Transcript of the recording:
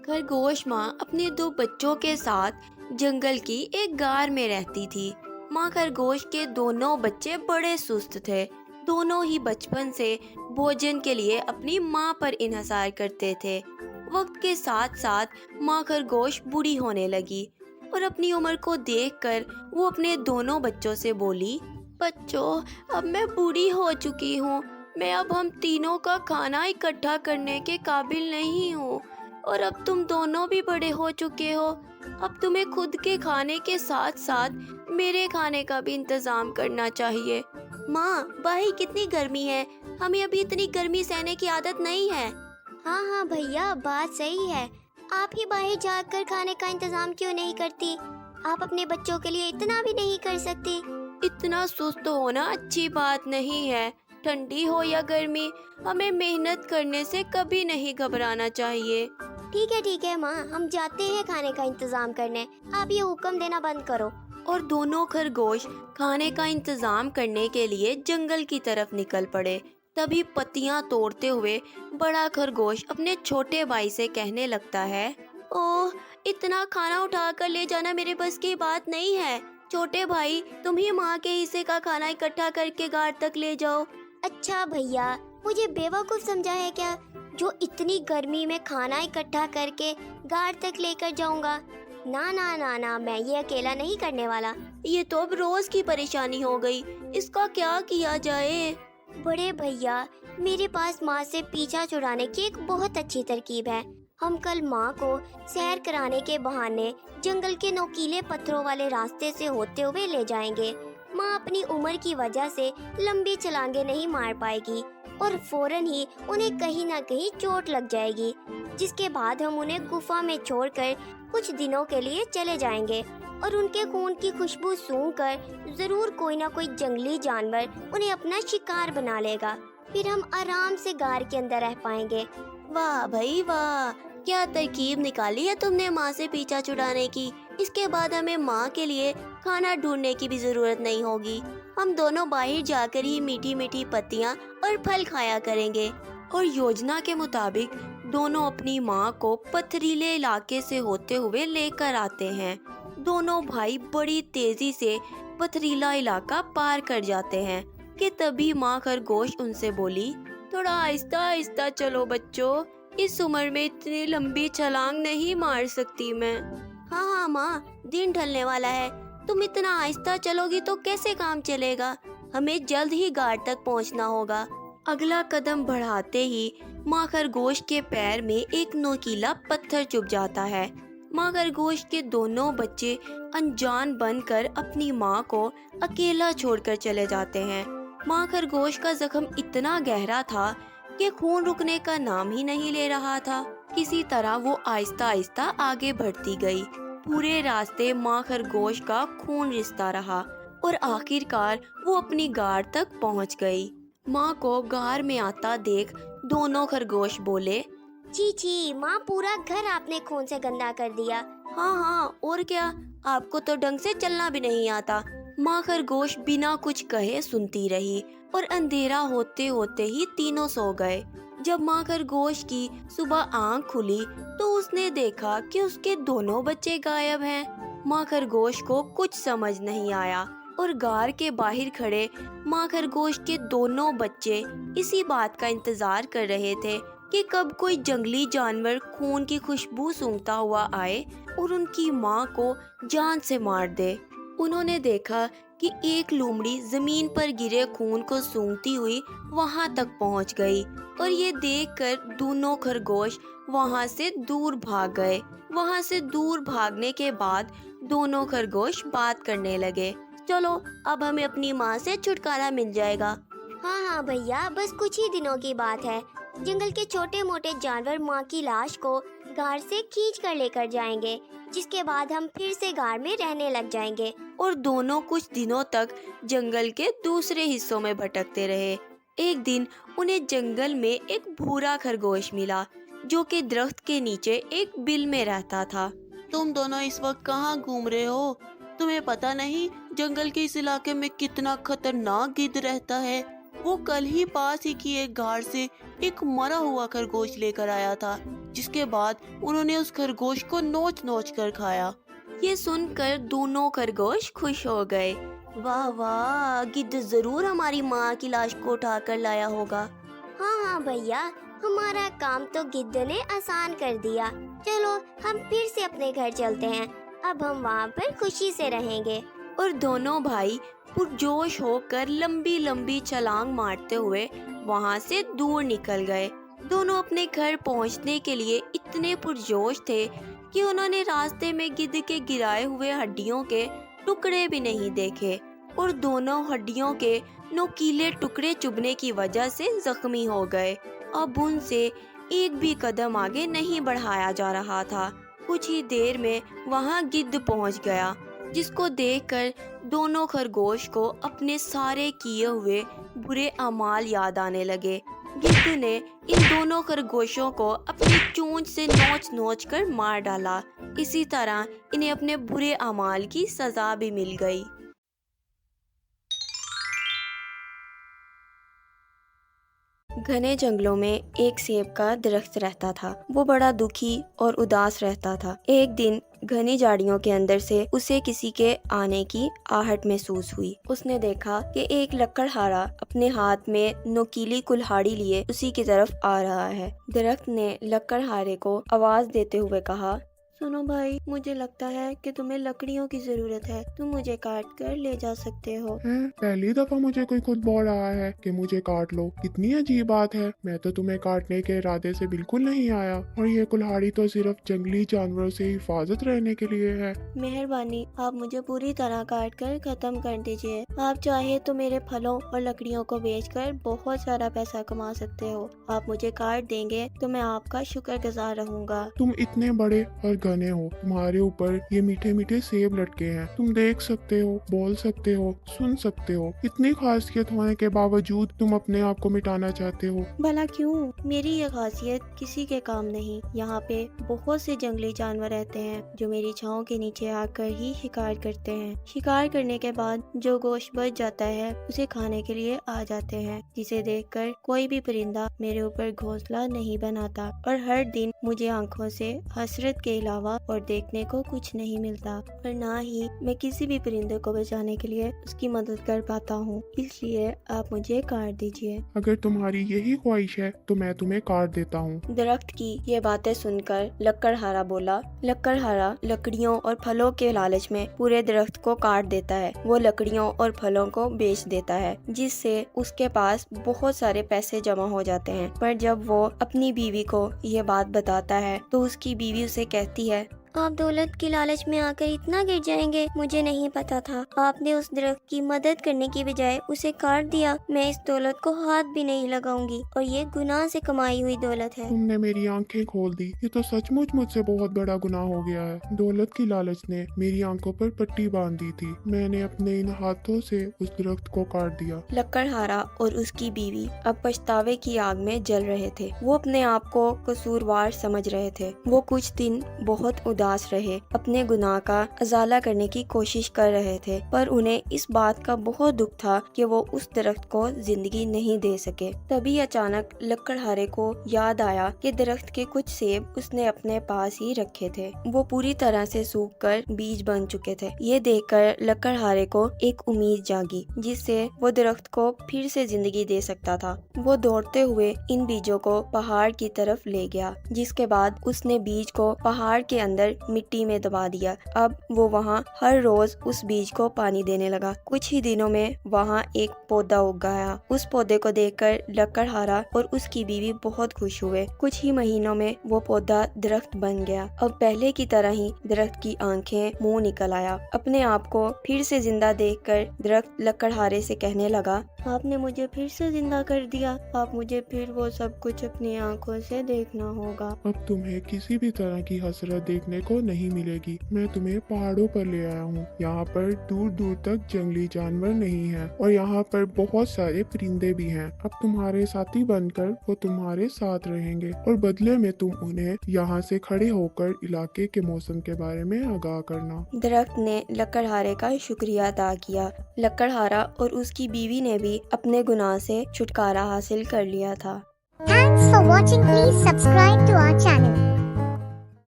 خرگوش ماں اپنے دو بچوں کے ساتھ جنگل کی ایک غار میں رہتی تھی۔ ماں خرگوش کے دونوں بچے بڑے سست تھے۔ دونوں ہی بچپن سے بھوجن کے لیے اپنی ماں پر انحصار کرتے تھے۔ وقت کے ساتھ ساتھ ماں خرگوش بوڑھی ہونے لگی اور اپنی عمر کو دیکھ کر وہ اپنے دونوں بچوں سے بولی، بچوں، اب میں بوڑھی ہو چکی ہوں۔ میں اب ہم تینوں کا کھانا اکٹھا کرنے کے قابل نہیں ہوں، اور اب تم دونوں بھی بڑے ہو چکے ہو۔ اب تمہیں خود کے کھانے کے ساتھ ساتھ میرے کھانے کا بھی انتظام کرنا چاہیے۔ ماں، باہر کتنی گرمی ہے، ہمیں ابھی اتنی گرمی سہنے کی عادت نہیں ہے۔ ہاں ہاں بھیا، بات صحیح ہے۔ آپ ہی باہر جا کر کھانے کا انتظام کیوں نہیں کرتی؟ آپ اپنے بچوں کے لیے اتنا بھی نہیں کر سکتی؟ اتنا سست ہونا اچھی بات نہیں ہے۔ ٹھنڈی ہو یا گرمی، ہمیں محنت کرنے سے کبھی نہیں گھبرانا چاہیے۔ ٹھیک ہے ماں، ہم جاتے ہیں کھانے کا انتظام کرنے۔ آپ یہ حکم دینا بند کرو۔ اور دونوں خرگوش کھانے کا انتظام کرنے کے لیے جنگل کی طرف نکل پڑے۔ تبھی پتیاں توڑتے ہوئے بڑا خرگوش اپنے چھوٹے بھائی سے کہنے لگتا ہے، اوہ، اتنا کھانا اٹھا کر لے جانا میرے بس کی بات نہیں ہے۔ چھوٹے بھائی، تم ہی ماں کے حصے کا کھانا اکٹھا کر کے غار تک لے جاؤ۔ اچھا بھیا، مجھے بیوقوف سمجھا ہے کیا، جو اتنی گرمی میں کھانا اکٹھا کر کے غار تک لے کر جاؤں گا؟ نا نا نا نا، میں یہ اکیلا نہیں کرنے والا۔ یہ تو اب روز کی پریشانی ہو گئی، اس کا کیا کیا جائے؟ بڑے بھیا، میرے پاس ماں سے پیچھا چھڑانے کی ایک بہت اچھی ترکیب ہے۔ ہم کل ماں کو سیر کرانے کے بہانے جنگل کے نوکیلے پتھروں والے راستے سے ہوتے ہوئے لے جائیں گے۔ ماں اپنی عمر کی وجہ سے لمبی چھلانگیں نہیں مار پائے گی اور فوراً ہی انہیں کہیں نہ کہیں چوٹ لگ جائے گی، جس کے بعد ہم انہیں گفا میں چھوڑ کر کچھ دنوں کے لیے چلے جائیں گے، اور ان کے خون کی خوشبو سونگھ کر ضرور کوئی نہ کوئی جنگلی جانور انہیں اپنا شکار بنا لے گا۔ پھر ہم آرام سے غار کے اندر رہ پائیں گے۔ واہ بھائی واہ، کیا ترکیب نکالی ہے تم نے ماں سے پیچھا چھڑانے کی۔ اس کے بعد ہمیں ماں کے لیے کھانا ڈھونڈنے کی بھی ضرورت نہیں ہوگی۔ ہم دونوں باہر جا کر ہی میٹھی میٹھی پتیاں اور پھل کھایا کریں گے۔ اور یوجنا کے مطابق دونوں اپنی ماں کو پتھریلے علاقے سے ہوتے ہوئے لے کر آتے ہیں۔ دونوں بھائی بڑی تیزی سے پتھریلا علاقہ پار کر جاتے ہیں کہ تبھی ماں خرگوش ان سے بولی، تھوڑا آہستہ آہستہ چلو بچوں، اس عمر میں اتنی لمبی چھلانگ نہیں مار سکتی میں۔ ہاں ہاں ماں، دن ڈھلنے والا ہے، تم اتنا آہستہ چلو گی تو کیسے کام چلے گا؟ ہمیں جلد ہی غار تک پہنچنا ہوگا۔ اگلا قدم بڑھاتے ہی ماں خرگوش کے پیر میں ایک نوکیلا پتھر چبھ جاتا ہے۔ ماں خرگوش کے دونوں بچے انجان بن کر اپنی ماں کو اکیلا چھوڑ کر چلے جاتے ہیں۔ ماں خرگوش کا زخم اتنا گہرا تھا کہ خون رکنے کا نام ہی نہیں لے رہا تھا۔ کسی طرح وہ آہستہ آہستہ آگے بڑھتی گئی۔ پورے راستے ماں خرگوش کا خون رستا رہا اور آخر کار وہ اپنی غار تک پہنچ گئی۔ ماں کو غار میں آتا دیکھ دونوں خرگوش بولے، چھی ماں، پورا گھر آپ نے خون سے گندا کر دیا۔ ہاں، اور کیا، آپ کو تو ڈھنگ سے چلنا بھی نہیں آتا۔ ماں خرگوش بنا کچھ کہے سنتی رہی اور اندھیرا ہوتے ہوتے ہی تینوں سو گئے۔ جب ماں خرگوش کی صبح آنکھ کھلی تو اس نے دیکھا کہ اس کے دونوں بچے غائب ہیں۔ ماں خرگوش کو کچھ سمجھ نہیں آیا اور غار کے باہر کھڑے ماں خرگوش کے دونوں بچے اسی بات کا انتظار کر رہے تھے کہ کب کوئی جنگلی جانور خون کی خوشبو سونگھتا ہوا آئے اور ان کی ماں کو جان سے مار دے۔ انہوں نے دیکھا کہ ایک لومڑی زمین پر گرے خون کو سونگھتی ہوئی وہاں تک پہنچ گئی، اور یہ دیکھ کر دونوں خرگوش وہاں سے دور بھاگ گئے۔ وہاں سے دور بھاگنے کے بعد دونوں خرگوش بات کرنے لگے، چلو اب ہمیں اپنی ماں سے چھٹکارا مل جائے گا۔ ہاں بھیا، بس کچھ ہی دنوں کی بات ہے۔ جنگل کے چھوٹے موٹے جانور ماں کی لاش کو غار سے کھینچ کر لے کر جائیں گے، جس کے بعد ہم پھر سے غار میں رہنے لگ جائیں گے۔ اور دونوں کچھ دنوں تک جنگل کے دوسرے حصوں میں بھٹکتے رہے۔ ایک دن انہیں جنگل میں ایک بھورا خرگوش ملا جو کہ درخت کے نیچے ایک بل میں رہتا تھا۔ تم دونوں اس وقت کہاں گھوم رہے ہو؟ تمہیں پتہ نہیں جنگل کے اس علاقے میں کتنا خطرناک گدھ رہتا ہے؟ وہ کل ہی پاس ہی کی ایک غار سے ایک مرا ہوا خرگوش لے کر آیا تھا۔ जिसके बाद उन्होंने उस खरगोश को नोच नोच कर खाया। ये सुनकर दोनों खरगोश खुश हो गए। वाह वाह, गिद्ध जरूर हमारी माँ की लाश को उठा कर लाया होगा। हाँ हाँ भैया, हमारा काम तो गिद्ध ने आसान कर दिया। चलो हम फिर से अपने घर चलते हैं, अब हम वहाँ पर खुशी से रहेंगे। और दोनों भाई पुरजोश होकर लंबी लंबी छलांग मारते हुए वहाँ से दूर निकल गए। दोनों अपने घर पहुँचने के लिए इतने पुरजोश थे कि उन्होंने रास्ते में गिद्ध के गिराए हुए हड्डियों के टुकड़े भी नहीं देखे और दोनों हड्डियों के नोकीले टुकड़े चुभने की वजह से जख्मी हो गए। अब उनसे एक भी कदम आगे नहीं बढ़ाया जा रहा था। कुछ ही देर में वहाँ गिद्ध पहुँच गया, जिसको देखकर दोनों खरगोश को अपने सारे किए हुए बुरे अमाल याद आने लगे। गिद्ध ने इन दोनों खरगोशों को अपनी चोंच से नोच नोच कर मार डाला। इसी तरह इन्हें अपने बुरे अमाल की सजा भी मिल गई। घने जंगलों में एक सेब का दरख्त रहता था। वो बड़ा दुखी और उदास रहता था। एक दिन घनी झाड़ियों के अंदर से उसे किसी के आने की आहट महसूस हुई। उसने देखा कि एक लकड़हारा अपने हाथ में नोकीली कुल्हाड़ी लिए उसी की तरफ आ रहा है। दरख्त ने लकड़हारे को आवाज देते हुए कहा, सुनो भाई, मुझे लगता है कि तुम्हें लकड़ियों की जरूरत है, तुम मुझे काट कर ले जा सकते हो। पहली दफा मुझे कोई खुद बोल रहा है कि मुझे काट लो। कितनी अजीब बात है, मैं तो तुम्हें काटने के इरादे से बिल्कुल नहीं आया, और ये कुल्हाड़ी तो सिर्फ जंगली जानवरों से हिफाजत रहने के लिए है। मेहरबानी, आप मुझे पूरी तरह काट कर खत्म कर दीजिए। आप चाहे तो मेरे फलों और लकड़ियों को बेचकर बहुत सारा पैसा कमा सकते हो। आप मुझे काट देंगे तो मैं आपका शुक्रगुजार रहूंगा। तुम इतने बड़े और घने हो, तुम्हारे ऊपर ये मीठे मीठे सेब लटके हैं। तुम देख सकते हो, बोल सकते हो, सुन सकते हो। इतनी खासियत होने के बावजूद तुम अपने आप को मिटाना चाहते हो। भला क्यों? मेरी ये खासियत किसी के काम नहीं। यहाँ पे बहुत से जंगली जानवर रहते हैं जो मेरी छांव के नीचे आकर ही शिकार करते हैं। शिकार करने के बाद जो गोश्त बच जाता है उसे खाने के लिए आ जाते हैं, जिसे देखकर कोई भी परिंदा मेरे ऊपर घोंसला नहीं बनाता। और हर दिन मुझे आंखों से हसरत के अलावा और देखने को कुछ नहीं मिलता, और ना ही मैं किसी भी परिंदे को बचाने के लिए उसकी मदद कर पाता हूँ। इसलिए आप मुझे काट दीजिए। अगर तुम्हारी यही ख्वाहिश है तो मैं तुम्हें काट देता हूँ। दरख्त की ये बातें सुनकर लकड़हारा बोला। लकड़हारा लकड़ियों और फलों के लालच में पूरे दरख्त को काट देता है। वो लकड़ियों और फलों को बेच देता है, जिससे उसके पास बहुत सारे पैसे जमा हो जाते हैं। पर जब वो अपनी बीवी को ये बात बताता है तो उसकी बीवी उसे कहती है, आप दौलत की लालच में आकर इतना गिर जाएंगे, मुझे नहीं पता था। आपने उस दरख्त की मदद करने की बजाय उसे काट दिया। मैं इस दौलत को हाथ भी नहीं लगाऊंगी, और ये गुनाह से कमाई हुई दौलत है। तुमने मेरी आंखें खोल दी। ये तो सचमुच मुझसे बहुत बड़ा गुनाह हो गया है। दौलत की लालच ने मेरी आंखों पर पट्टी बांध दी थी। मैंने अपने इन हाथों से उस दरख्त को काट दिया। लकड़हारा और उसकी बीवी अब पछतावे की आग में जल रहे थे। वो अपने आप को कसूरवार समझ रहे थे। वो कुछ दिन बहुत उदास रहे, अपने गुनाह का अजाला करने की कोशिश कर रहे थे, पर उन्हें इस बात का बहुत दुख था कि वो उस दरख्त को जिंदगी नहीं दे सके। तभी अचानक लकड़हारे को याद आया कि दरख्त के कुछ सेब उसने अपने पास ही रखे थे। वो पूरी तरह से सूखकर बीज बन चुके थे। ये देखकर लकड़हारे को एक उम्मीद जागी, जिससे वो दरख्त को फिर से जिंदगी दे सकता था। वो दौड़ते हुए इन बीजों को पहाड़ की तरफ ले गया, जिसके बाद उसने बीज को पहाड़ के अंदर मिट्टी में दबा दिया। अब वो वहाँ हर रोज उस बीज को पानी देने लगा। कुछ ही दिनों में वहाँ एक पौधा उग गया। उस पौधे को देखकर लकड़हारा और उसकी बीवी बहुत खुश हुए। कुछ ही महीनों में वो पौधा दरख्त बन गया। अब पहले की तरह ही दरख्त की आंखें मुंह निकल आया। अपने आप को फिर से जिंदा देखकर दरख्त लकड़हारे से कहने लगा, आपने मुझे फिर से जिंदा कर दिया। आप मुझे फिर वो सब कुछ अपनी आंखों से देखना होगा। अब तुम्हें किसी भी तरह की हसरत देखने को नहीं मिलेगी। मैं तुम्हें पहाड़ों पर ले आया हूँ। यहाँ पर दूर दूर तक जंगली जानवर नहीं हैं, और यहाँ पर बहुत सारे परिंदे भी हैं। अब तुम्हारे साथी बनकर वो तुम्हारे साथ रहेंगे, और बदले में तुम उन्हें यहाँ से खड़े होकर इलाके के मौसम के बारे में आगाह करना। दरख्त ने लकड़हारे का शुक्रिया अदा किया। लकड़हारा और उसकी बीवी ने भी अपने गुनाह से छुटकारा हासिल कर लिया था। Thanks for watching. Please subscribe to our channel.